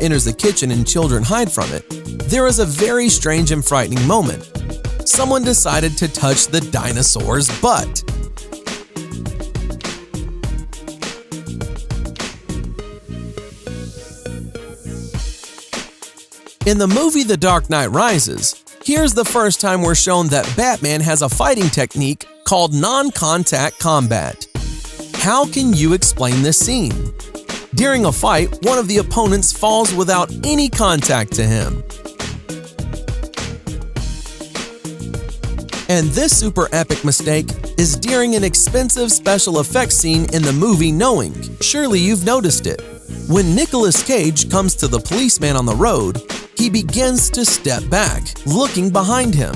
enters the kitchen and children hide from it, there is a very strange and frightening moment. Someone decided to touch the dinosaur's butt. In the movie The Dark Knight Rises, here's the first time we're shown that Batman has a fighting technique called non-contact combat. How can you explain this scene? During a fight, one of the opponents falls without any contact to him. And this super epic mistake is during an expensive special effects scene in the movie Knowing. Surely you've noticed it. When Nicolas Cage comes to the policeman on the road, he begins to step back, looking behind him.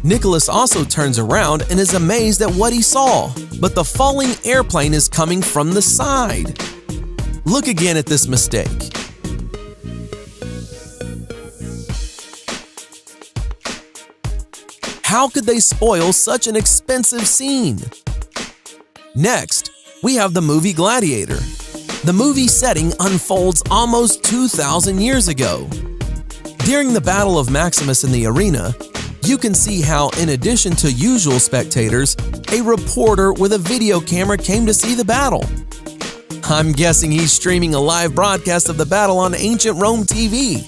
Nicholas also turns around and is amazed at what he saw, but the falling airplane is coming from the side. Look again at this mistake. How could they spoil such an expensive scene? Next, we have the movie Gladiator. The movie setting unfolds almost 2,000 years ago. During the Battle of Maximus in the arena, you can see how, in addition to usual spectators, a reporter with a video camera came to see the battle. I'm guessing he's streaming a live broadcast of the battle on Ancient Rome TV.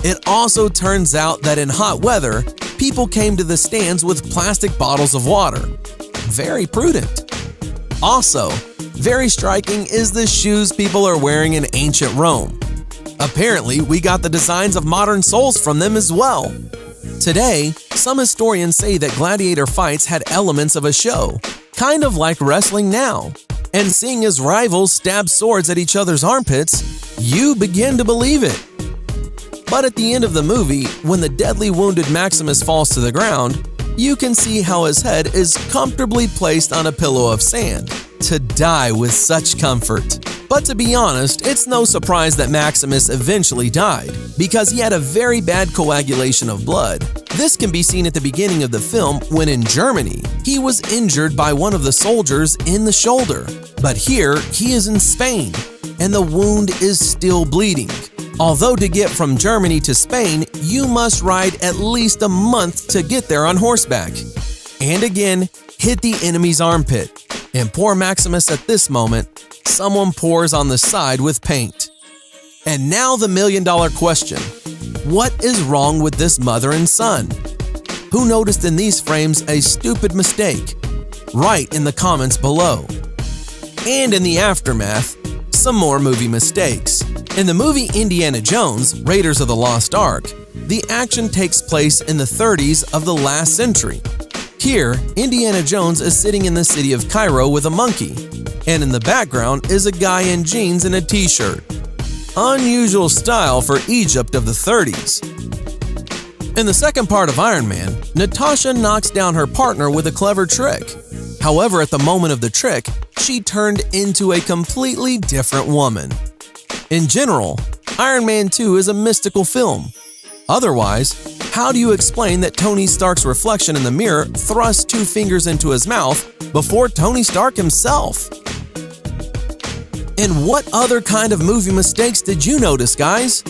It also turns out that in hot weather, people came to the stands with plastic bottles of water. Very prudent. Also, very striking is the shoes people are wearing in Ancient Rome. Apparently, we got the designs of modern soles from them as well. Today, some historians say that gladiator fights had elements of a show, kind of like wrestling now. And seeing as rivals stab swords at each other's armpits, you begin to believe it. But at the end of the movie, when the deadly wounded Maximus falls to the ground, you can see how his head is comfortably placed on a pillow of sand, to die with such comfort. But to be honest, it's no surprise that Maximus eventually died, because he had a very bad coagulation of blood. This can be seen at the beginning of the film when in Germany, he was injured by one of the soldiers in the shoulder. But here, he is in Spain, and the wound is still bleeding. Although to get from Germany to Spain, you must ride at least a month to get there on horseback. And again, hit the enemy's armpit. And poor Maximus at this moment, someone pours on the side with paint. And now the million-dollar question. What is wrong with this mother and son? Who noticed in these frames a stupid mistake? Write in the comments below. And in the aftermath, some more movie mistakes. In the movie Indiana Jones, Raiders of the Lost Ark, the action takes place in the 30s of the last century. Here, Indiana Jones is sitting in the city of Cairo with a monkey, and in the background is a guy in jeans and a t-shirt. Unusual style for Egypt of the 30s. In the second part of Iron Man, Natasha knocks down her partner with a clever trick. However, at the moment of the trick, she turned into a completely different woman. In general, Iron Man 2 is a mystical film. Otherwise, how do you explain that Tony Stark's reflection in the mirror thrusts 2 fingers into his mouth before Tony Stark himself? And what other kind of movie mistakes did you notice, guys?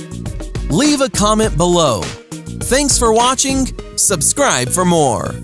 Leave a comment below. Thanks for watching. Subscribe for more.